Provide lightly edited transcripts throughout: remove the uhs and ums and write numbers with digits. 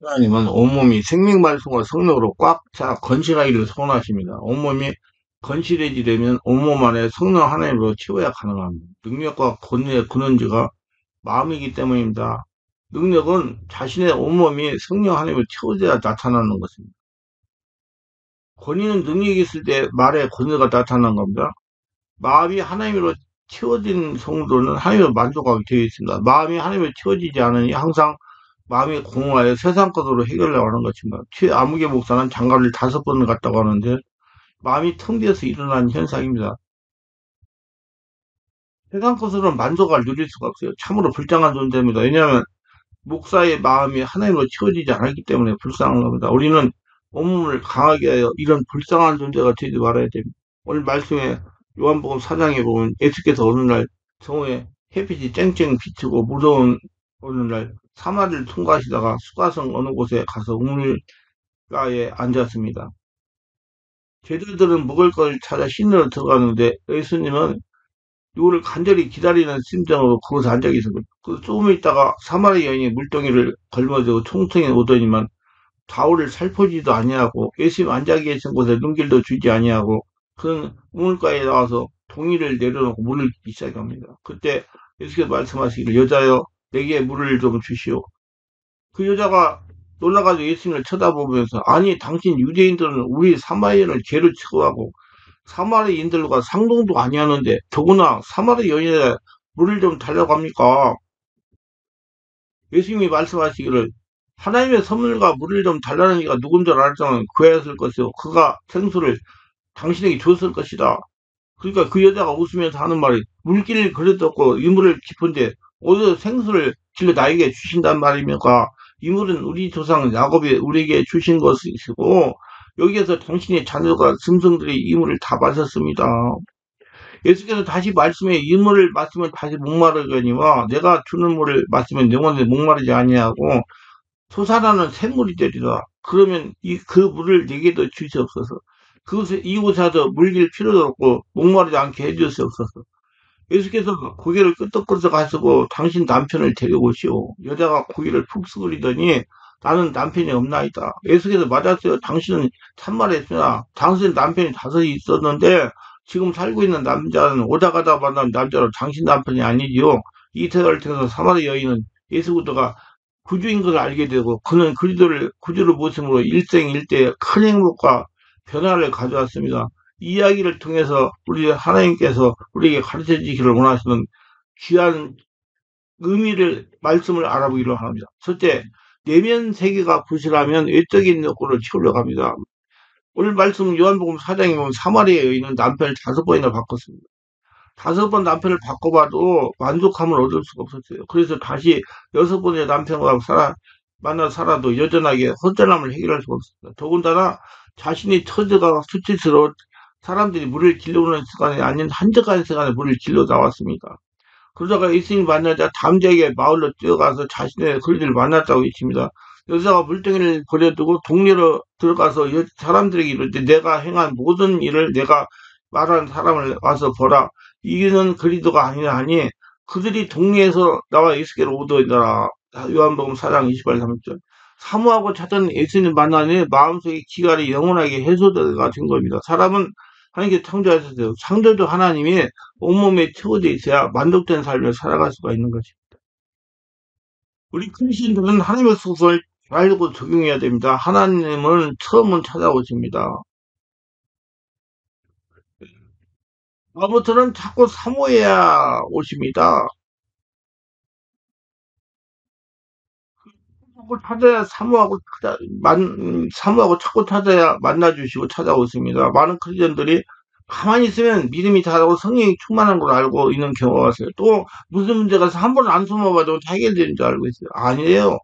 하나님은 온몸이 생명말씀과 성령으로 꽉 차 건실하기를 소원하십니다. 온몸이 건실해지려면 온몸 안에 성령 하나님으로 채워야 가능합니다. 능력과 권위의 근원지가 마음이기 때문입니다. 능력은 자신의 온몸이 성령 하나님으로 채워져야 나타나는 것입니다. 권위는 능력이 있을 때 말에 권위가 나타나는 겁니다. 마음이 하나님으로 채워진 성도는 하나님으로 만족하게 되어 있습니다. 마음이 하나님으로 채워지지 않으니 항상 마음이 공허하여 세상 것으로 해결하려고 하는 것입니다. 최아무개 목사는 장가를 5번 갔다고 하는데 마음이 텅 비어서 일어나는 현상입니다. 세상 것으로는 만족을 누릴 수가 없어요. 참으로 불쌍한 존재입니다. 왜냐하면 목사의 마음이 하나님으로 채워지지 않았기 때문에 불쌍한 겁니다. 우리는 온몸을 강하게 하여 이런 불쌍한 존재가 되지 말아야 됩니다. 오늘 말씀에 요한복음 4장에 보면 예수께서 어느 날 성호에 햇빛이 쨍쨍 비치고 무더운 어느 날 사마리를 통과하시다가 수가성 어느 곳에 가서 우물가에 앉았습니다. 제자들은 먹을 것을 찾아 신으로 들어가는데 예수님은 누구를 간절히 기다리는 심정으로 그곳에 앉아 계셨고 조금 있다가 사마리 여인이 물동이를 걸머쥐고 총통에 오더니만 좌우를 살포지도 아니하고 예수님 앉아 계신 곳에 눈길도 주지 아니하고 그는 우물가에 나와서 동이를 내려놓고 물을 붓기 시작합니다. 그때 예수께서 말씀하시기를 여자여 내게 물을 좀 주시오. 그 여자가 놀라가지고 예수님을 쳐다보면서 아니 당신 유대인들은 우리 사마리아인을 죄로 취급하고 사마리아인들과 상종도 아니하는데 더구나 사마리아 여인에 물을 좀 달라고 합니까? 예수님이 말씀하시기를 하나님의 선물과 물을 좀 달라는 이가 누군 줄 알았다면 구하였을 것이요 그가 생수를 당신에게 줬을 것이다. 그러니까 그 여자가 웃으면서 하는 말이 물길을 그렸었고 이물을 깊은데 어디서 생수를 길러 나에게 주신단 말입니까? 이물은 우리 조상 야곱이 우리에게 주신 것이고 여기에서 당신의 자녀가 짐승들이 이물을 다 마셨습니다. 예수께서 다시 말씀에 이물을 마시면 다시 목마르거니와 내가 주는 물을 마시면 영원히 목마르지 아니하고 솟아나는 샘물이 되리라. 그러면 그 물을 내게도 주시옵소서. 이곳에서 물길 필요도 없고 목마르지 않게 해주시옵소서. 예수께서 고개를 끄덕끄덕 하시고 당신 남편을 데려오시오. 여자가 고개를 푹 숙이더니 나는 남편이 없나이다. 예수께서 맞았어요. 당신은 참말했으나 당신 남편이 5이 있었는데 지금 살고 있는 남자는 오다 가다 만난 남자로 당신 남편이 아니지요. 이 대화를 통해서 사마리 여인은 예수 그리스도가 구주인 것을 알게 되고 그는 그리스도를 구주로 모심으로 일생일대의 큰 행복과 변화를 가져왔습니다. 이 이야기를 통해서 우리 하나님께서 우리에게 가르쳐 주시기를 원하시는 귀한 말씀을 알아보기로 합니다. 첫째, 내면 세계가 부실하면 외적인 욕구를 채우려고 합니다. 오늘 말씀 요한복음 4장에 보면 사마리아 여인은 남편을 5번이나 바꿨습니다. 5번 남편을 바꿔봐도 만족함을 얻을 수가 없었어요. 그래서 다시 6번의 남편과 만나 살아도 여전하게 허전함을 해결할 수가 없었습니다. 더군다나 자신이 처지가 수치스러워 사람들이 물을 길러오는 시간이 아닌 한적한 시간에 물을 길러 나왔습니다. 그러다가 예수님 만나자 담대하게 마을로 뛰어가서 자신의 그리스도를 만났다고 했습니다. 여자가 물동이를 버려두고 동네로 들어가서 사람들에게 이르되 내가 행한 모든 일을 내가 말한 사람을 와서 보라. 이는 그리스도가 아니라 하니 그들이 동네에서 나와 예수께로 오더이더라. 요한복음 4장 28, 30절. 사모하고 찾던 예수님 만나니 마음속의 기갈이 영원하게 해소가 된 겁니다. 사람은 하나님께 창조하셨어요. 창조주 하나님이 온몸에 채워져 있어야 만족된 삶을 살아갈 수가 있는 것입니다. 우리 크리스천들은 하나님의 속성을 잘 알고 적용해야 됩니다. 하나님은 처음은 찾아오십니다. 아무튼 자꾸 사모해야 오십니다. 자꾸 찾아야 사모하고 자꾸 찾아야 만나주시고 찾아오십니다. 많은 크리스천들이 가만히 있으면 믿음이 자라고 성령이 충만한 걸 알고 있는 경우가 있어요. 또 무슨 문제가 있어 한 번 안 숨어봐도 해결되는 줄 알고 있어요. 아니에요.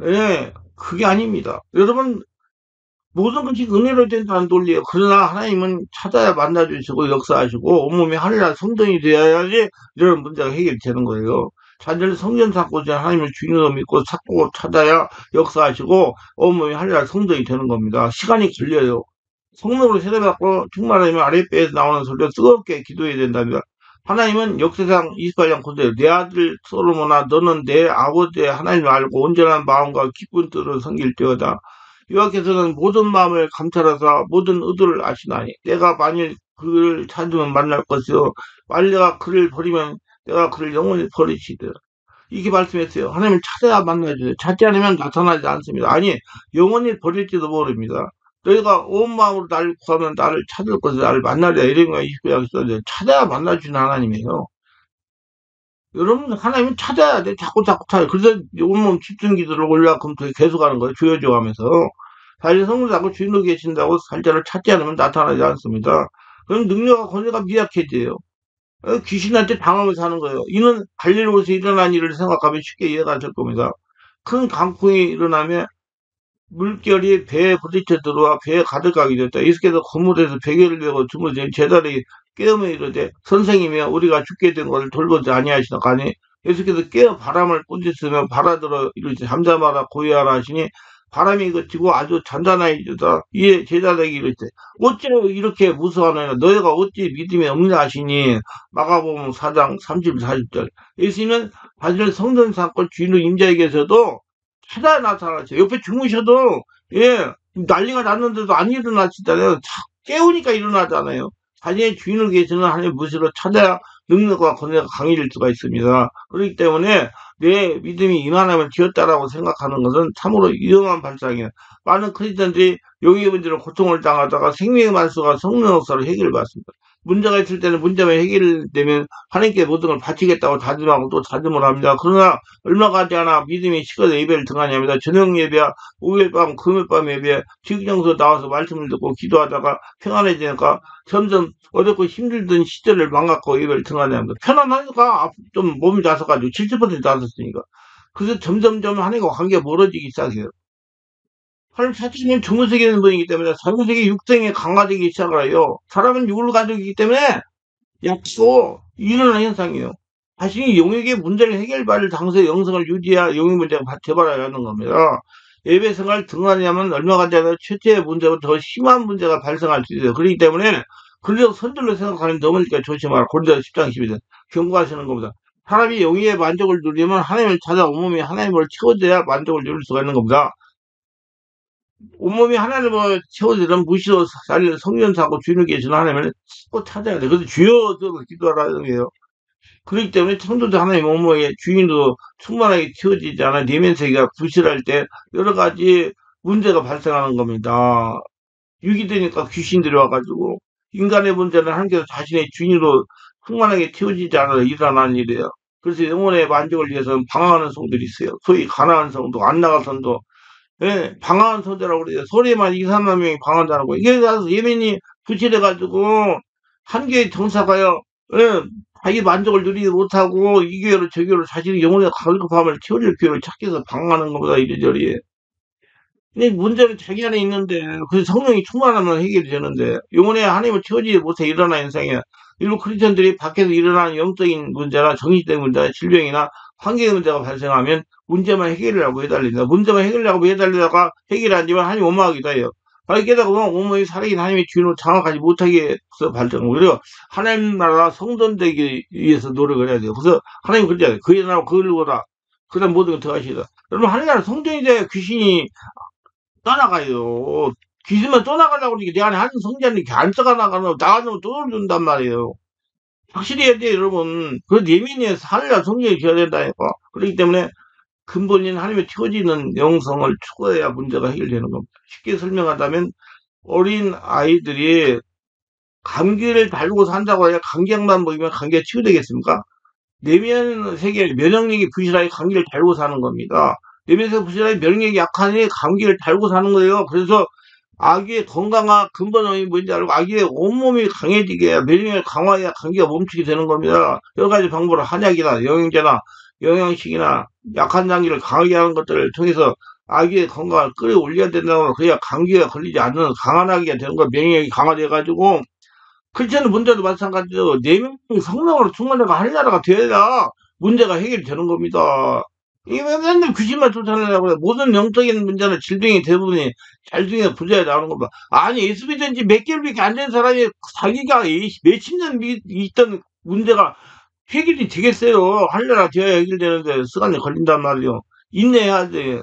예, 그게 아닙니다. 여러분 모든 것이 은혜로 된다는 논리예요. 그러나 하나님은 찾아야 만나주시고 역사하시고 온몸이 하늘날 성전이 되어야지 이런 문제가 해결되는 거예요. 자녀를 성전 삼고자 하나님을 주인으로 믿고 찾고 찾아야 역사하시고 온몸이 하늘날 성전이 되는 겁니다. 시간이 걸려요. 성령으로 세례받고 충만하면 아랫배에서 나오는 소리로 뜨겁게 기도해야 된답니다. 하나님은 역사상 28장 9절 내 아들 솔로몬아 너는 내 아버지의 하나님을 알고 온전한 마음과 기쁜 뜻으로 섬길지어다. 여호와께서는 모든 마음을 감찰하사 모든 의도를 아시나니 내가 만일 그를 찾으면 만날 것이요 만일 내가 그를 버리면 내가 그를 영원히 버리시리라. 이렇게 말씀했어요. 하나님을 찾아야 만나줘요. 찾지 않으면 나타나지 않습니다. 아니, 영원히 버릴지도 모릅니다. 너희가 온 마음으로 나를 구하면 나를 찾을 것을 나를 만나리라. 이런 거 29장 써져 찾아야 만나주는 하나님이에요. 여러분, 하나님은 찾아야 돼. 자꾸 찾아야 돼. 그래서 온몸 집중 기도를 올려 금토에 계속 하는 거예요. 주여줘 하면서. 사실 성도 자꾸 주인도 계신다고 살자를 찾지 않으면 나타나지 않습니다. 그럼 능력과 권세가 미약해져요. 귀신한테 당하면서 사는 거예요. 이는 갈릴리에서 일어난 일을 생각하면 쉽게 이해가 될 겁니다. 큰 강풍이 일어나며 물결이 배에 부딪혀 들어와 배에 가득하게 됐다. 예수께서 건물에서 베개를 메고 주무신 제자들이 깨어며 이르되 선생이며 우리가 죽게 된 것을 돌보지 아니하시나 가니 예수께서 깨어 바람을 꾸짖으며 바라들어 이르되 잠잠하라 고요하라 하시니 바람이 그치고 아주 잔잔하여지다. 이에 제자들에게 이르되 어찌 이렇게 무서워하느냐 너희가 어찌 믿음이 없냐 하시니 마가복음 4장 30, 40절 예수님은 사실 성전 사건 주인의 임자에게서도 찾아 나타나죠. 옆에 주무셔도 예 난리가 났는데도 안 일어나시잖아요. 깨우니까 일어나잖아요. 자신의 주인을 계시는 하나님의 무시로 찾아야 능력과 권세가 강해질 수가 있습니다. 그렇기 때문에 내 믿음이 이만하면 되었다라고 생각하는 것은 참으로 위험한 발상이에요. 많은 크리스천들이 영의 문제로 고통을 당하다가 생명의 말수가 성령 역사로 해결받습니다. 문제가 있을 때는 문제만 해결되면 하나님께 모든 걸 바치겠다고 다짐하고 또 다짐을 합니다. 그러나 얼마 가지 않아 믿음이 식어서 예배를 등하냐입니다. 저녁 예배야, 5일밤, 금요일밤 예배, 직장소 나와서 말씀을 듣고 기도하다가 평안해지니까 점점 어렵고 힘들던 시절을 망각하고 예배를 등하냐입니다. 편안하니까 좀 몸이 나서가지고 70% 나섰으니까. 그래서 점점점 하나님과 관계가 멀어지기 시작해요. 하나님 자체는 정무세계 있는 분이기 때문에 정무세계 육성에 강화되기 시작을 해요. 사람은 육을 가지고 있기 때문에 약소 일어나는 현상이에요. 자신이 용에게 문제를 해결받을 당사의 영성을 유지해야 용의 문제가 재발하야 하는 겁니다. 예배 생활 등하냐면 얼마 가지 않아 최초의 문제보다 더 심한 문제가 발생할 수 있어요. 그렇기 때문에 그래서 선들로 생각하는 넘으니까 조심하라. 고린도서 10장 12절 경고하시는 겁니다. 사람이 영의 만족을 누리면 하나님을 찾아 온몸이 하나님을 채워줘야 만족을 누릴 수가 있는 겁니다. 온몸이 하나님을 채워주려면 무시로 살리는 성전사고 주인을 계시는 하나님을 꼭 찾아야 돼. 그래서 주여 기도하라는 거예요. 그렇기 때문에 성도도 하나님 온몸에 주인도 충만하게 채워지지 않아 내면세계가 부실할 때 여러 가지 문제가 발생하는 겁니다. 육이 되니까 귀신들이 와가지고 인간의 문제는 하나님께서 자신의 주인으로 충만하게 채워지지 않아 일어나는 일이에요. 그래서 영혼의 만족을 위해서는 방황하는 성들이 있어요. 소위 가난한 성도, 안 나갈 성도, 예, 방황한 성도라고 그래요. 소리만 2, 3만 명이 방황한다는 거예요. 이게 가서 예민이 부실해가지고 한 개의 정사가요. 예, 자기 만족을 누리지 못하고 이 교회로 저 교회로 자신의 영혼의 갈급함을 채워줄 교회를 찾기 위해서 방황하는 것보다 이리저리. 근데 문제는 자기 안에 있는데 그 성령이 충만하면 해결이 되는데 영혼의 하나님을 채워지지 못해 일어나는 현상이야. 일부 크리스천들이 밖에서 일어나는 영적인 문제나 정신적인 문제나 질병이나 환경의 문제가 발생하면 문제만 해결하려고 해달린다. 문제만 해결하려고 해달리다가 해결이 안 되면 하나님 원망하기도 해요. 게다가 보면 온몸이 살아있는 하나님의 주인으로 장악하지 못하게 해서 발생하고 그래요. 하나님 나라 성전되기 위해서 노력을 해야 돼요. 그래서 하나님 그러잖아요. 그의 나라 그를 보라. 그 다음 모든 걸 더하시다. 여러분 하나님 나라 성전이 돼야 귀신이 떠나가요. 귀신만 떠나가려고 그러니까 내 안에 한 성전이 이렇게 안 떠나가면 나가면 떠들어준단 말이에요. 확실히 해야 돼요, 여러분. 그 예민해서 하늘나라 성전이 되어야 된다니까. 그렇기 때문에 근본인 하나님의 채워지는 영성을 추구해야 문제가 해결되는 겁니다. 쉽게 설명하자면 어린 아이들이 감기를 달고 산다고 해야 감기약만 먹이면 감기가 치유되겠습니까? 내면 세계 면역력이 부실하게 감기를 달고 사는 겁니다. 내면세계 부실하게 면역력이 약하니 감기를 달고 사는 거예요. 그래서 아기의 건강한 근본이 뭔지 알고 아기의 온몸이 강해지게 해야 면역력을 강화해야 감기가 멈추게 되는 겁니다. 여러 가지 방법으로 한약이나 영양제나 영양식이나 약한 장기를 강하게 하는 것들을 통해서 아기의 건강을 끌어올려야 된다고 그래야 감기가 걸리지 않는 강한 아기가 되는 거 면역력이 강화돼가지고 크리스천 문제도 마찬가지로 내면 성령으로 충만해가 하늘나라가 되어야 문제가 해결이 되는 겁니다. 이게 왜 맨날 귀신만 쫓아내려고 그래. 모든 영적인 문제는 질병이 대부분이 잘중에 부자에 나오는 겁니다. 아니 예수 믿은 지 몇 개월밖에 안 된 사람이 자기가 몇십 년 있던 문제가 해결이 되겠어요. 하려나 되어야 해결되는데 시간이 걸린단 말이요. 인내해야 돼.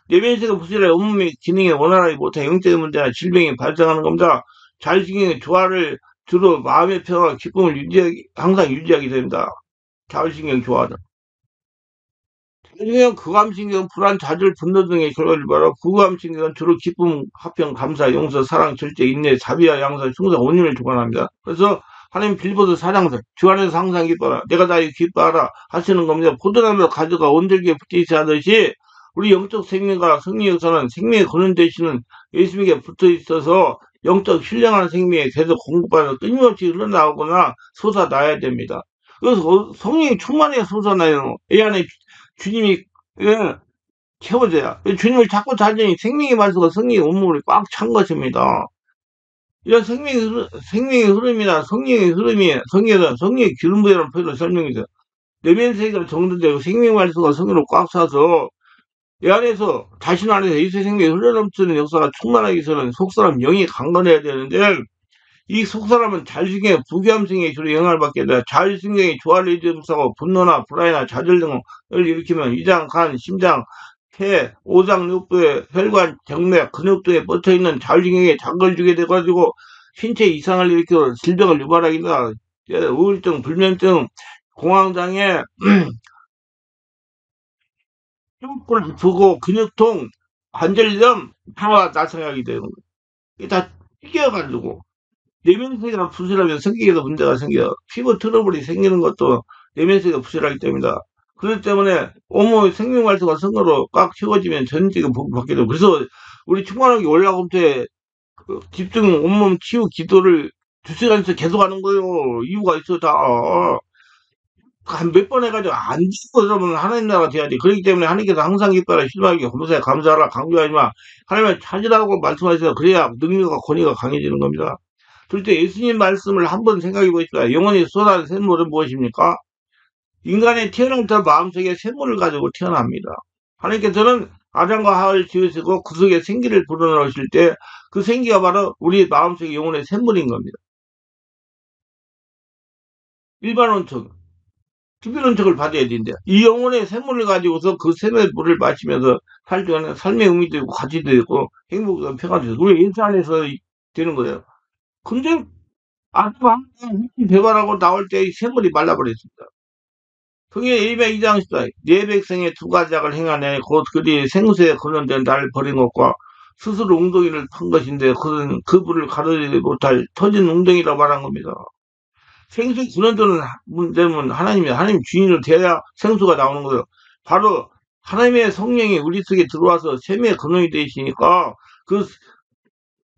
내면세가 부실해 온몸의 기능이 원활하지 못해 영적인 문제나 질병이 발생하는 겁니다. 자율신경의 조화를 주로 마음의 평화와 기쁨을 항상 유지하게 됩니다. 자율신경 조화는. 자율신경, 교감신경, 불안, 좌절, 분노 등의 결과를 말하고 부감신경은 주로 기쁨, 화평, 감사, 용서, 사랑, 절제, 인내, 자비와 양선, 충성, 온유를 주관합니다. 그래서 하나님 빌보드 사장들 주 안에서 항상 기뻐라. 내가 다 기뻐하라 하시는 겁니다. 포도나무에 가지가 온들기에 붙어 있어 하듯이 우리 영적 생명과 성령에서는 생명의 근원 되시는 예수님에게 붙어 있어서 영적 신령한 생명에 계속 공급받아 끊임없이 흘러나오거나 솟아나야 됩니다. 그래서 성령이 충만해야 솟아나요. 이 안에 주님이 예, 채워져야. 주님을 찾고 찾으니 생명의 말씀과 성령의 온몸을 꽉 찬 것입니다. 이런 생명의 흐름이나 성령의 흐름이 성령의 기름 부여라는 표현으로 설명해서 내면세계가 정돈되고 생명의 말씀과 성령으로 꽉 차서 이 안에서 자신 안에서 이 생명이 흘러넘치는 역사가 충만하기 위해서는 속사람 영이 강건해야 되는데 이 속사람은 자율신경의 부교함성에 주로 영향을 받게 돼 자율신경이 조화를 이루면서 분노나 불안이나 좌절 등을 일으키면 위장, 간, 심장, 폐, 오장, 뇌부에 혈관, 정맥, 근육 등에 뻗쳐있는 자율신경에 자극을 주게 돼가지고 신체 이상을 일으켜 질병을 유발하기도 하다. 우울증, 불면증, 공황장애, 뼈가 아프고 근육통, 관절염 다 나타나게 되는 거예요. 이게 다 튀겨가지고 내면세가 부실하면 성격에도 문제가 생겨요. 피부 트러블이 생기는 것도 내면세가 부실하기 때문이다. 그렇기 때문에 온몸의 생명활동과 성으로 꽉 채워지면 전적인 복을 받게 되고 그래서 우리 충만하게 올라올 때 집중 온몸 치유 기도를 2시간씩 계속 하는 거예요. 이유가 있어 다. 한 몇 번 해가지고 안 지고 그러면 하나님 나라가 돼야지. 그렇기 때문에 하나님께서 항상 기뻐라, 실망하게, 범사에 감사하라, 강조하지 마. 하나님을 찾으라고 말씀하셔서 그래야 능력과 권위가 강해지는 겁니다. 그럴 때 예수님 말씀을 한번 생각해 보십시다. 영원히 쏟아진 샘물은 무엇입니까? 인간의 태어나부터 마음속에 샘물을 가지고 태어납니다. 하나님께서는 아담과 하와를 지으시고 그 속에 생기를 불어넣으실 때 그 생기가 바로 우리 마음속의 영혼의 샘물인 겁니다. 일반 원천. 특별한 척을 받아야 된대. 이 영혼의 샘물을 가지고서 그 샘의 물을 마시면서 살 때는 삶의 의미도 있고 가치도 있고 행복도 평화도 있고 우리 인생 안에서 되는 거예요. 근데 아주 배반하고 나올 때 이 샘물이 말라버렸습니다. 그게 102장 14. 내 백성의 두 가작을 행하네 곧 그리 생수에 거론된 나를 버린 것과 스스로 웅덩이를 판 것인데 그는 그 불을 가르지 못할 터진 웅덩이라고 말한 겁니다. 생수 근원되는 문제는 하나님 주인으로 돼야 생수가 나오는 거예요. 바로 하나님의 성령이 우리 속에 들어와서 샘의 근원이 되시니까 그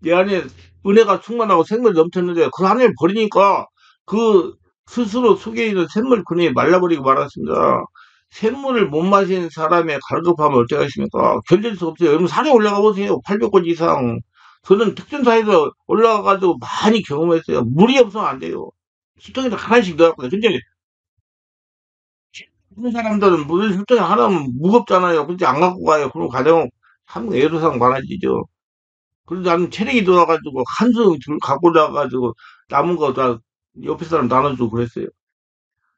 내 안에 은혜가 충만하고 생물이 넘쳤는데 그 하나님을 버리니까 그 스스로 속에 있는 샘물 근원이 말라버리고 말았습니다. 샘물을 못 마신 사람의 갈급함을 어떻게 하십니까? 견딜 수 없어요. 여러분 산에 올라가 보세요. 800곳 이상. 저는 특전사에서 올라가가지고 많이 경험했어요. 물이 없으면 안 돼요. 수통에다 하나씩 넣었거든요. 근데 다른 사람들은 물 수통에 하나면 무겁잖아요. 근데 안 갖고 가요. 그럼 가정 참 애로사항 많아지죠. 그래서 나는 체력이 들어와가지고 한수 갖고 나가지고 남은 거 다 옆에 사람 나눠주고 그랬어요.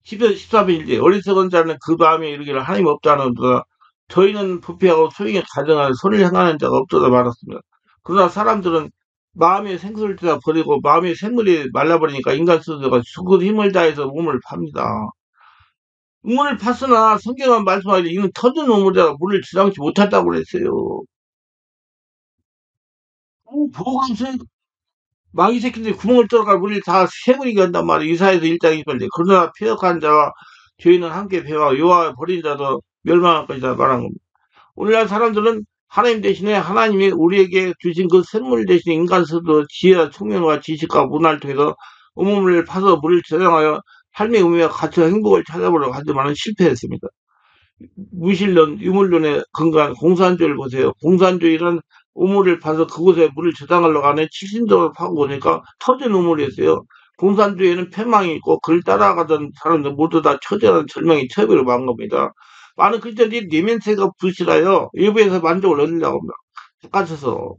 14일째 어리석은 자는 그 밤에 이르기를 하나님 없다는 가 저희는 부패하고 소용이 가정하여 손을 향하는 자가 없도다 말았습니다. 그러나 사람들은 마음의 생수를 다 버리고 마음의 샘물이 말라버리니까 인간 스스로가 수고 힘을 다해서 몸을 팝니다. 우물을 팠으나 성경은 말씀하기를 이는 터진 우물에다가 물을 지상치 못했다고 그랬어요. 보호감사 마귀 새끼들이 구멍을 뚫어가 물을 다 새물이게 한단 말이에요. 이사에서 1장 28절. 그러나 폐역한 자와 죄인은 함께 배워 여호와 버린 자도 멸망할 것이다 말한 겁니다. 오늘날 사람들은 하나님 대신에 하나님이 우리에게 주신 그 샘물 대신 인간 스스로 지혜와 총명과 지식과 문화를 통해서 온몸을 파서 물을 저장하여 삶의 의미와 가치와 행복을 찾아보려고 하지만 실패했습니다. 무신론, 유물론에 근거한 공산주의를 보세요. 공산주의는 우물을 파서 그곳에 물을 저장하려고 하는 칠신적으로 파고 보니까 터진 우물이었어요. 공산주의에는 패망이 있고 그를 따라가던 사람들 모두 다 처절한 절망이 처해버려 만 겁니다. 많은 크리스천들이 내면세가 부실하여 일부에서 만족을 얻으려고 합니다. 깎아쳐서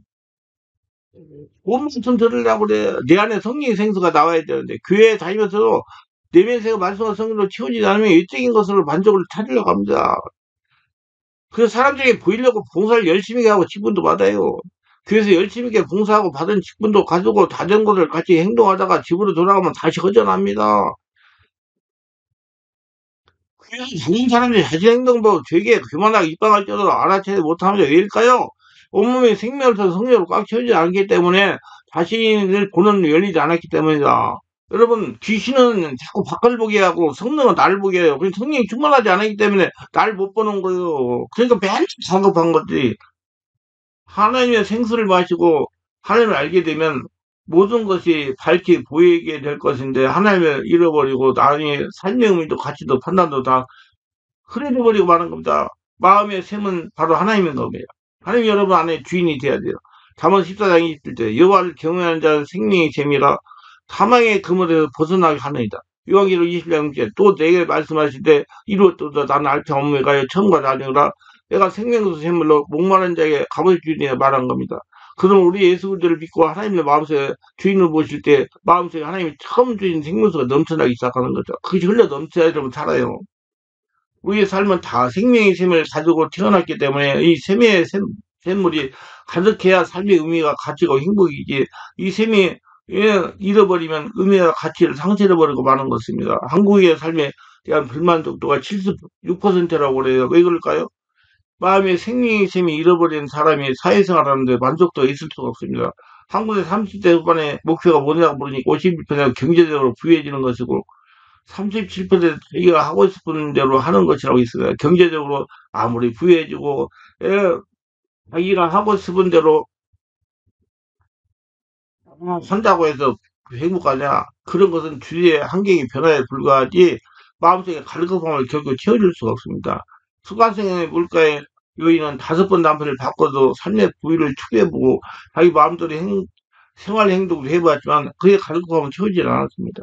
온 말씀 들으려고 그래. 내 안에 성령의 생수가 나와야 되는데 교회에 다니면서도 내면세가 말씀과 성령으로 채워지지 않으면 일적인 것으로 만족을 찾으려고 합니다. 그래서 사람들에게 보이려고 봉사를 열심히 하고 직분도 받아요. 그래서 열심히 있게 봉사하고 받은 직분도 가지고 자전거를 같이 행동하다가 집으로 돌아가면 다시 허전합니다. 그래서 다른 사람들이 자신 행동 보고 되게 교만하게 입방할 정도로 알아채지 못하면 왜일까요? 온몸이 생명에서 성령으로 꽉 채워지지 않기 때문에 자신을 보는 눈이 열리지 않았기 때문이다. 여러분, 귀신은 자꾸 밖을 보게 하고 성령은 나를 보게 해요. 그래서 성령이 충만하지 않았기 때문에 날 못 보는 거예요. 그러니까 맨날 성급한 거지. 하나님의 생수를 마시고 하나님을 알게 되면 모든 것이 밝게 보이게 될 것인데 하나님을 잃어버리고 나중에 삶의 의미도 가치도 판단도 다 흐려져버리고 마는 겁니다. 마음의 샘은 바로 하나님인 겁니다. 하나님 여러분 안에 주인이 돼야 돼요. 잠언 14장 21절 여호와를 경외하는 자는 생명의 샘이라 사망의 그물에서 벗어나게 하느니라. 요한계시록 20장 6절 또 내게 말씀하실 때 이루었도다 나는 알파 오메가여 처음과 나중이라 내가 생명수 샘물로 목마른 자에게 값을 주리라 말한 겁니다. 그럼 우리 예수 그리스도를 믿고 하나님의 마음속에 주인을 보실 때 마음속에 하나님이 처음 주신 생명수가 넘쳐나기 시작하는 거죠. 그것이 흘러 넘쳐야 여러분 살아요. 우리의 삶은 다 생명의 샘을 가지고 태어났기 때문에 이 샘의 샘물이 가득해야 삶의 의미가 가치고 행복이지 이 샘이 잃어버리면 의미와 가치를 상실해버리고 마는 것입니다. 한국의 삶에 대한 불만족도가 76%라고 그래요. 왜 그럴까요? 마음의 생명의 샘이 잃어버린 사람이 사회생활하는데 만족도가 있을 수가 없습니다. 한국의 30대 후반의 목표가 뭐냐고 물으니까 51%가 경제적으로 부유해지는 것이고 37% 자기가 하고 싶은 대로 하는 것이라고 있어요. 경제적으로 아무리 부유해지고 자기가 하고 싶은 대로 산다고 해서 행복하냐? 그런 것은 주위의 환경이 변화에 불과하지 마음속에 갈급함을 결코 채워줄 수가 없습니다. 수강생의 물가의 요인은 5번 남편을 바꿔도 삶의 부위를 추구해보고 자기 마음대로 생활 행동을 해보았지만 그의 갈급함은 채워지지 않았습니다.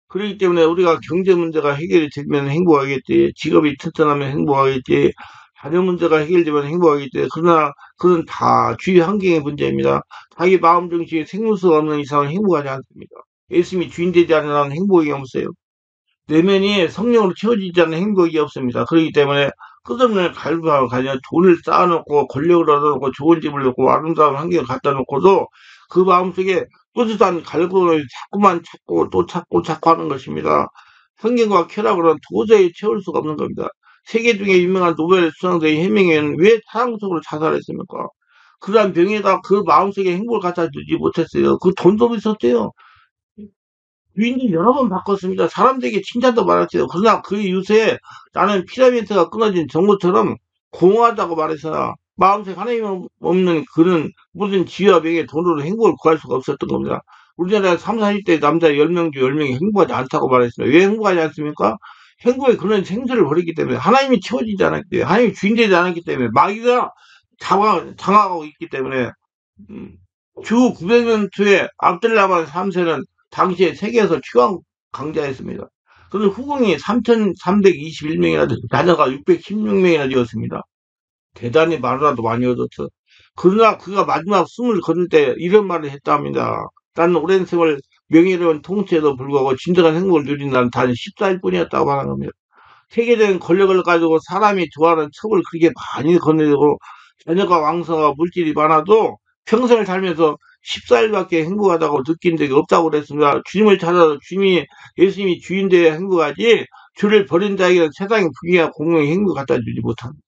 그렇기 때문에 우리가 경제 문제가 해결이 되면 행복하겠지, 직업이 튼튼하면 행복하겠지, 자녀 문제가 해결되면 행복하겠지. 그러나 그건 다 주위 환경의 문제입니다. 자기 마음 중심에 생물수가 없는 이상은 행복하지 않습니다. 예수님이 주인 되지 않는 한 행복이 없어요. 내면이 성령으로 채워지지 않는 행복이 없습니다. 그렇기 때문에 끝없는 갈급함을 가지고 돈을 쌓아놓고 권력을 얻어놓고 좋은 집을 놓고 아름다운 환경을 갖다 놓고도 그 마음속에 뿌듯한 갈급을 자꾸만 찾고 또 찾고 찾고 하는 것입니다. 성경과 쾌락으로는 도저히 채울 수가 없는 겁니다. 세계 중에 유명한 노벨 수상자인 해밍웨이는 왜 사랑 속으로 자살했습니까? 그러한 병에다 그 마음속에 행복을 갖다 주지 못했어요. 그 돈도 있었대요. 주인이 여러 번 바꿨습니다. 사람들에게 칭찬도 많았어요. 그러나 그 이웃에 나는 피라미드가 끊어진 정부처럼 공허하다고 말해서 마음속에 하나님 없는 그런 무슨 지혜와 명예 돈으로 행복을 구할 수가 없었던 겁니다. 우리나라 3, 40대 남자 10명 중 10명이 행복하지 않다고 말했습니다. 왜 행복하지 않습니까? 행복의 그런 생수를 버렸기 때문에 하나님이 채워지지 않았기 때문에 하나님이 주인되지 않았기 때문에 마귀가 장악하고 있기 때문에 음, 주 900년 후에 압들라만 3세는 당시에 세계에서 최강 강자였습니다. 그런데 후궁이 3,321명이나 되고 자녀가 616명이나 되었습니다. 대단히 말이라도 많이 얻었어. 그러나 그가 마지막 숨을 거둘 때 이런 말을 했답니다. 나는 오랜 세월 명예로운 통치에도 불구하고 진정한 행복을 누린 나는 단 14일 뿐이었다고 하는 겁니다. 세계적인 권력을 가지고 사람이 좋아하는 첩을 그렇게 많이 거느리고 자녀가 왕성하고 물질이 많아도 평생을 살면서 14일밖에 행복하다고 느낀 적이 없다고 그랬습니다. 주님을 찾아서 예수님이 주인 되어야 행복하지, 주를 버린 자에게는 세상의 부귀와 공명의 행복 갖다 주지 못합니다.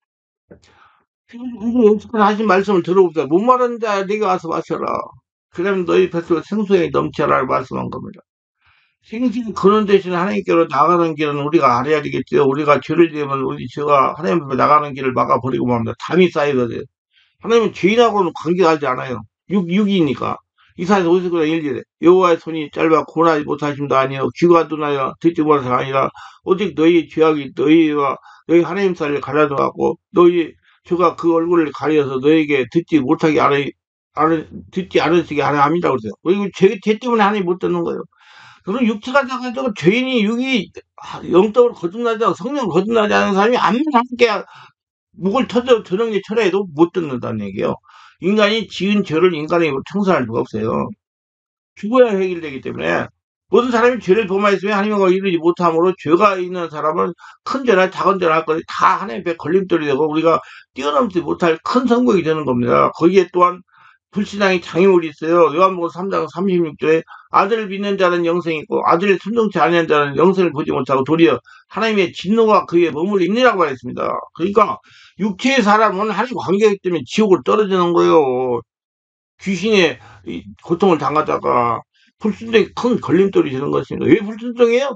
예수께서 하신 말씀을 들어보세요. 목마른 자 내게 와서 마셔라. 그러면 너희 뱃속에 생수에 넘쳐라를 말씀한 겁니다. 생수를 거는 대신 하나님께로 나가는 길은 우리가 알아야 되겠죠. 우리가 죄를 지으면 우리 죄가 하나님 앞에 나가는 길을 막아버리고 맙니다. 담이 쌓이거든요. 하나님은 죄인하고는 관계하지 않아요. 육이니까. 이사에서 59장 1절에 여호와의 손이 짧아 고난하지 못하심도 아니요 귀가 둔하여 듣지 못하가 아니라 오직 너희 죄악이 너희와 너희 하나님 사이를 가려져갖고 너희 죄가 그 얼굴을 가려서 너에게 듣지 않으시게 하려 합니다. 그러세요. 그리고 죄 때문에 하나님 못 듣는 거예요. 그럼 육체가 작아지고 죄인이 육이 영적으로 거듭나지 않고 성령 거듭나지 않은 사람이 아무리 함께 목을 터져 저런 게 철회해도 못 듣는다는 얘기예요. 인간이 지은 죄를 인간의 입으로 청산할 수가 없어요. 죽어야 해결되기 때문에 모든 사람이 죄를 범하였으면 하나님과 이루지 못함으로 죄가 있는 사람은 큰 죄나 작은 죄나 할 것이 다 하나님 앞에 걸림돌이 되고 우리가 뛰어넘지 못할 큰 성공이 되는 겁니다. 거기에 또한 불신앙의 장애물이 있어요. 요한복음 3장 36절에 아들을 믿는 자는 영생이 있고 아들을 순종치 아니하는 자는 영생을 보지 못하고 도리어 하나님의 진노가 그에 머물림이라고 말했습니다. 그러니까 육체의 사람은 하나님 관계이기 때문에 지옥을 떨어지는 거예요. 귀신의 고통을 당하다가 불순종이 큰 걸림돌이 되는 것입니다. 왜 불순종이에요?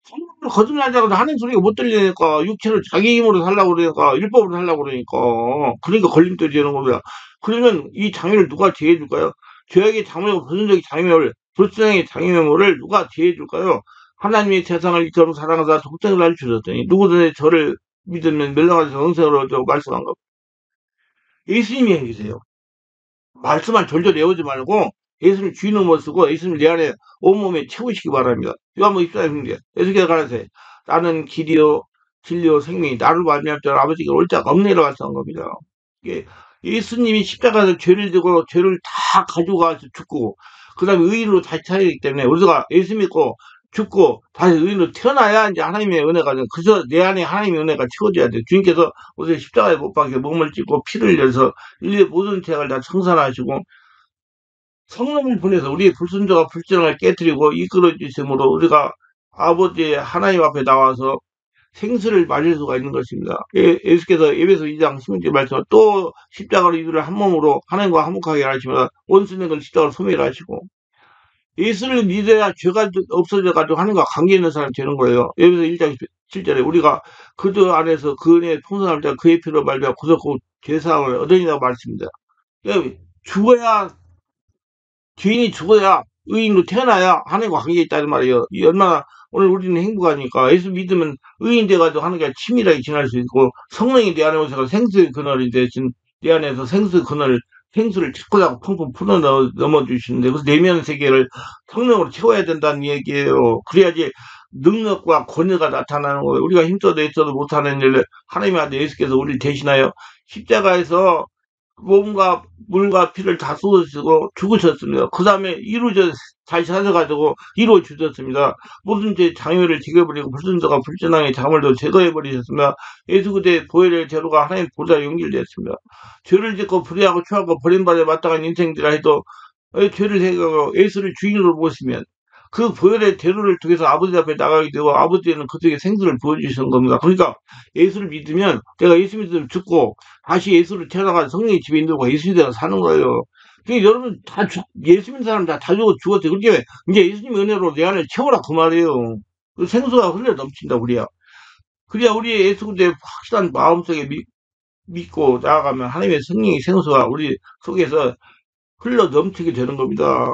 성경으로 거듭나자고 하는 소리가 못 들리니까 육체를 자기 힘으로 살라고 그러니까 율법으로 살라고 그러니까 걸림돌이 되는 겁니다. 그러면 이 장애를 누가 제해 줄까요? 죄악의 장애와 불순종의 장애물, 불순종의 장애물을 누가 제해 줄까요? 하나님이 세상을 이처럼 사랑하사 독생을 날 주셨더니 누구든지 저를 믿으면 멸망하지 영생으로 말씀한 것. 예수님이 해주세요. 말씀만 졸졸 외우지 말고 예수님 주인으로 모시고 예수님 내 안에 온몸에 채우시기 바랍니다. 요한복음 14장 예수께서 가라사대 나는 길이요 진리요 생명이 나를 말미암 자는 아버지께 올 자가 없느니라 말씀한 겁니다. 이게 예수님이 십자가에서 죄를 지고 죄를 다 가지고 가서 죽고 그 다음에 의인으로 다시 살리기 때문에 우리가 예수 믿고 죽고 다시 의인으로 태어나야 이제 하나님의 은혜가 그래서 내 안에 하나님의 은혜가 채워져야 돼. 주님께서 우리 십자가에 못 박혀 몸을 찢고 피를 흘려서 인류의 모든 죄악을 다 청산하시고 성령을 보내서 우리의 불순종과 불신앙을 깨뜨리고 이끌어 주심으로 우리가 아버지의 하나님 앞에 나와서 생수를 마실 수가 있는 것입니다. 예수께서 에베소 2장 16절 말씀 또 십자가로 이들을 한 몸으로 하나님과 화목하게 하시며 원수는 건 십자가로 소멸하시고 예수를 믿어야 죄가 없어져가지고 하나님과 관계 있는 사람이 되는 거예요. 에베소 1장 7절에 우리가 그들 안에서 그 은혜의 풍성할 때 그의 피로 말미암아 구속하고 죄사함을 얻으리라고 말씀입니다. 죽어야 죄인이 죽어야 의인으로 태어나야 하나님과 관계가 있다는 말이에요. 얼마나 오늘 우리는 행복하니까 예수 믿으면 의인 돼가지고 하나님과 친밀하게 지낼 수 있고 성령이 내 안에 오셔서 생수의 그늘이 대신 내 안에서 생수의 그늘 생수를 찾고자고 펑펑 풀어 넘어주시는데 그래서 내면 세계를 성령으로 채워야 된다는 얘기예요. 그래야지 능력과 권위가 나타나는 거예요. 우리가 힘써도 애써도 못하는 일을 하나님의 아들 예수께서 우리를 대신하여 십자가에서 몸과 물과 피를 다 쏟으시고 죽으셨습니다. 그 다음에 다시 사셔가지고 이루어 주셨습니다. 모든 죄 장애를 제거해버리고 불순종과 불신앙의 자물도 제거해버리셨습니다. 예수 그대 보혈의 제로가 하나님 보좌에 연결되었습니다. 죄를 짓고 불의하고 추하고 버림받아 마땅한 인생들이라 해도 죄를 해가고 예수를 주인으로 모시면 그 보혈의 제로를 통해서 아버지 앞에 나가게 되고 아버지는 그쪽에 생수를 보여주시는 겁니다. 그러니까 예수를 믿으면 내가 예수 믿으면 죽고 다시 예수를 태어나가서 성령의 집에 인도고 예수 믿어 사는 거예요. 그러니까 여러분 예수 믿는 사람 다 죽었어요. 그렇게 이제 예수님의 은혜로 내 안을 채워라 그 말이에요. 그 생수가 흘러 넘친다 우리야. 그래야 우리의 예수 그대의 확실한 마음속에 믿고 나아가면 하나님의 성령의 생수가 우리 속에서 흘러 넘치게 되는 겁니다.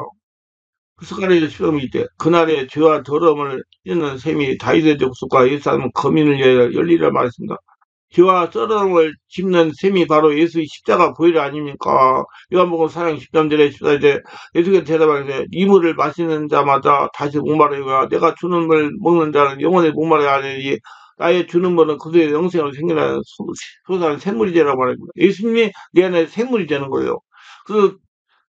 그 습관의 시험일 때 그날의 죄와 더러움을 찢는 셈이 다윗의 족속과 예루살렘 거민을 위하여 열리라 말했습니다. 죄와 더러움을 짚는 셈이 바로 예수의 십자가 보혈이 아닙니까? 요한복음 4장 13절에 14절에 예수께서 대답하기를 이 물을 마시는 자마다 다시 목마르니와 내가 주는 물 먹는 자는 영원히 목마르게 하느니 나의 주는 물은 그들의 영생으로 생겨나는 솟아나는 샘물이 되라고 말합니다. 예수님이 내 안에 샘물이 되는 거예요. 그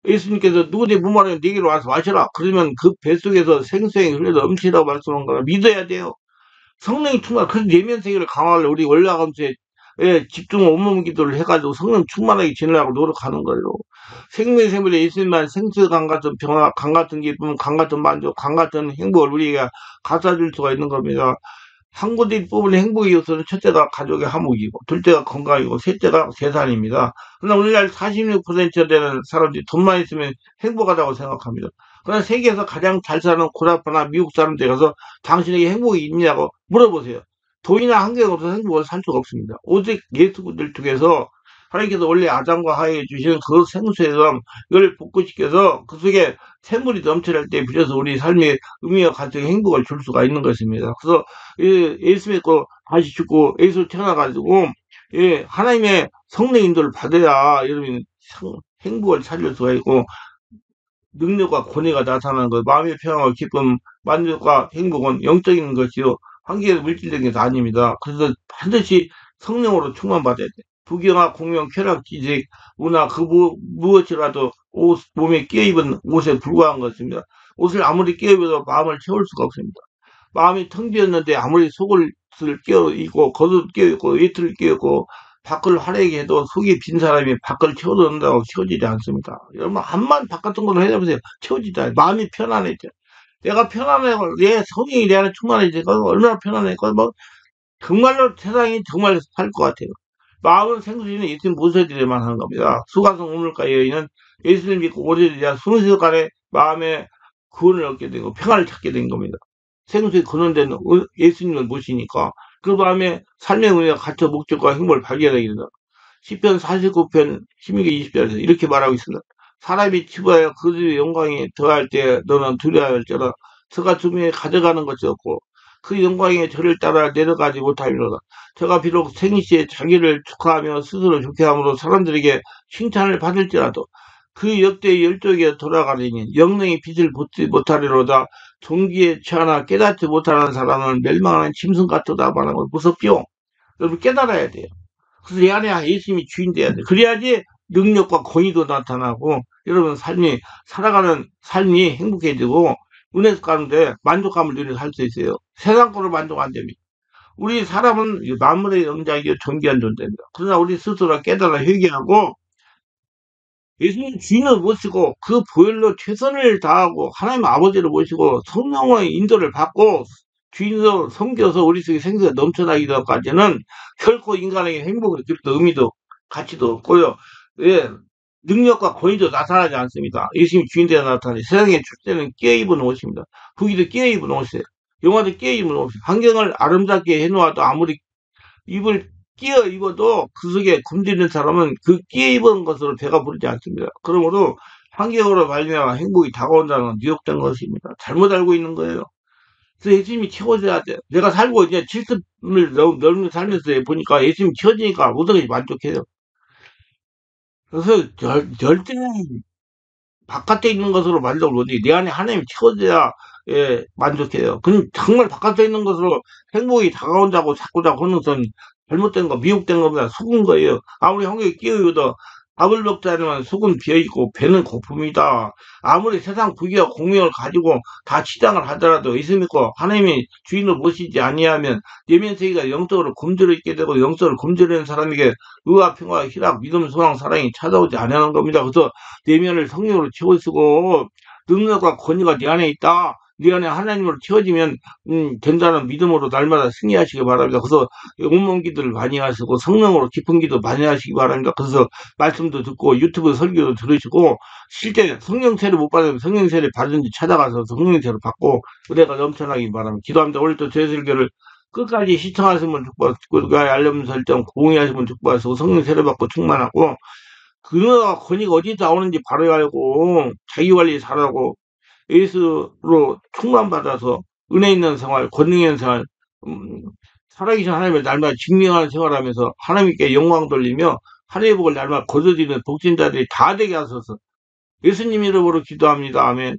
예수님께서 누구든지 목마르면 내게로 와서 마셔라. 그러면 그 뱃속에서 생수의 흘려 넘치라고 말씀한 거라 믿어야 돼요. 성령이 충만, 그래서 내면 세계를 강화하려 우리 월화감수에 집중 온몸 기도를 해가지고 성령 충만하게 지내려고 노력하는 거예요. 생명의 샘물에 예수님만 생수강 같은 평화, 강 같은 기쁨, 강 같은 만족, 강 같은 행복을 우리가 갖다 줄 수가 있는 겁니다. 한국인이 뽑은 행복의 요소는 첫째가 가족의 화목이고, 둘째가 건강이고, 셋째가 재산입니다. 그러나 오늘날 46% 되는 사람들이 돈만 있으면 행복하다고 생각합니다. 그러나 세계에서 가장 잘 사는 고라파나 미국 사람들 가서 당신에게 행복이 있냐고 물어보세요. 돈이나 환경이 없어서 행복을 살 수가 없습니다. 오직 예수를 통해서 하나님께서 원래 아담과 하에 주신 그 생수의 이걸 복구시켜서 그 속에 샘물이 넘쳐날 때 비로소 우리 삶의 의미와 가정의 행복을 줄 수가 있는 것입니다. 그래서 예수 믿고 다시 죽고 예수를 태어나가지고 하나님의 성령 인도를 받아야 여러분 행복을 찾을 수가 있고 능력과 권위가 나타나는 것, 마음의 평화와 기쁨, 만족과 행복은 영적인 것이요, 한계의 물질적인 것이 아닙니다. 그래서 반드시 성령으로 충만받아야 돼. 부경화, 공명, 쾌락, 지식, 문화, 무엇이라도 몸에 끼어입은 옷에 불과한 것입니다. 옷을 아무리 끼어입어도 마음을 채울 수가 없습니다. 마음이 텅 비었는데 아무리 속을 끼어입고 겉을 끼어입고 외투를 끼어입고 밖을 화려하게 해도 속이 빈 사람이 밖을 채워넣는다고 채워지지 않습니다. 여러분 한만 바깥은 걸로 해보세요. 채워지지 않아요. 마음이 편안해져. 내가 편안하고 내 성이 내 안에 충만해지니까 얼마나 편안해. 뭐 정말로 세상이 정말 살 것 같아요. 마음은 생수이는 예수님 모셔드려야만 하는 겁니다. 수가성 우물가 여인은 예수님 믿고 오래되자 순식간에 마음의 구원을 얻게 되고 평안을 찾게 된 겁니다. 생수에 근원된 예수님을 모시니까 그 마음에 삶의 의미가 갇혀 목적과 행복을 발견하게 된다. 시편 49편 16개 20절에서 이렇게 말하고 있습니다. 사람이 치부하여 그들의 영광이 더할 때 너는 두려워할지라 저가 주님에 가져가는 것이 없고 그 영광의 저를 따라 내려가지 못하리로다. 저가 비록 생시에 자기를 축하하며 스스로 좋게 함으로 사람들에게 칭찬을 받을지라도 그 역대의 열조에게 돌아가리니 영능의 빛을 보지 못하리로다. 종기에 취하나 깨닫지 못하는 사람은 멸망하는 짐승 같도다 말하는 거 무섭죠? 여러분 깨달아야 돼요. 그래서 내 안에 예수님이 주인 돼야 돼. 그래야지 능력과 권위도 나타나고 여러분 삶이 살아가는 삶이 행복해지고 은혜 가운데 만족감을 누리며 살 수 있어요. 세상 거로 만족 안 됩니다. 우리 사람은 만물의 영장이요 존귀한 존재입니다. 그러나 우리 스스로 깨달아 회개하고 예수님 주인을 모시고 그 보혈로 최선을 다하고 하나님 아버지를 모시고 성령의 인도를 받고 주인으로 섬겨서 우리 속에 생수가 넘쳐나기 전까지는 결코 인간에게 행복을 느낄 의미도 가치도 없고요. 예, 능력과 권위도 나타나지 않습니다. 예수님 주인 되어 나타나니 세상에 출세는 끼어입은 옷입니다. 부귀도 끼어입은 옷이에요. 영화도 끼어입은 옷이에요. 환경을 아름답게 해놓아도 아무리 입을 끼어 입어도 그 속에 굶주리는 사람은 그 끼어 입은 것으로 배가 부르지 않습니다. 그러므로 환경으로 말미암아 행복이 다가온다는 건 미혹된 것입니다. 잘못 알고 있는 거예요. 그래서 예수님이 채워줘야 돼. 내가 살고 이제 70을 넘는 살면서 보니까 예수님이 채워지니까 모든 것이 만족해요. 그래서 절대 바깥에 있는 것으로 만족을 못해. 내 안에 하나님이 채워져야 예, 만족해요. 그럼 정말 바깥에 있는 것으로 행복이 다가온다고 자꾸 하는 것은 잘못된 거, 미혹된 겁니다. 속은 거예요. 아무리 환경에 끼어있어도 밥을 먹지 않으면 속은 비어있고 배는 고픕니다. 아무리 세상 부귀와 공명을 가지고 다 치장을 하더라도 예수 믿고 하나님이 주인을 모시지 아니하면 내면 세계가 영적으로 굶주려 있게 되고 영적으로 굶주려 있는 사람에게 의와 평화, 희락, 믿음, 소망, 사랑이 찾아오지 아니하는 겁니다. 그래서 내면을 성령으로 채워쓰고 능력과 권위가 내 안에 있다. 네 안에 하나님으로 채워지면 된다는 믿음으로 날마다 승리하시기 바랍니다. 그래서 온몸 기도를 많이 하시고 성령으로 깊은 기도 많이 하시기 바랍니다. 그래서 말씀도 듣고 유튜브 설교도 들으시고 실제 성령세를 못 받으면 성령세를 받은지 찾아가서 성령세를 받고 은혜가 넘쳐나기 바랍니다. 기도합니다. 오늘도 제 설교를 끝까지 시청하시면 축복하시고 알림 설정 공유하시면 축복하시고 성령세를 받고 충만하고 그 은혜와 권위가 어디서 나오는지 바로 알고 자기관리 잘하고 예수로 충만받아서 은혜 있는 생활, 권능 있는 생활, 음, 살아계신 하나님을 날마다 증명하는 생활하면서 하나님께 영광 돌리며 하나님의 복을 날마다 거둬들이는 복진자들이 다 되게 하소서. 예수님 이름으로 기도합니다. 아멘.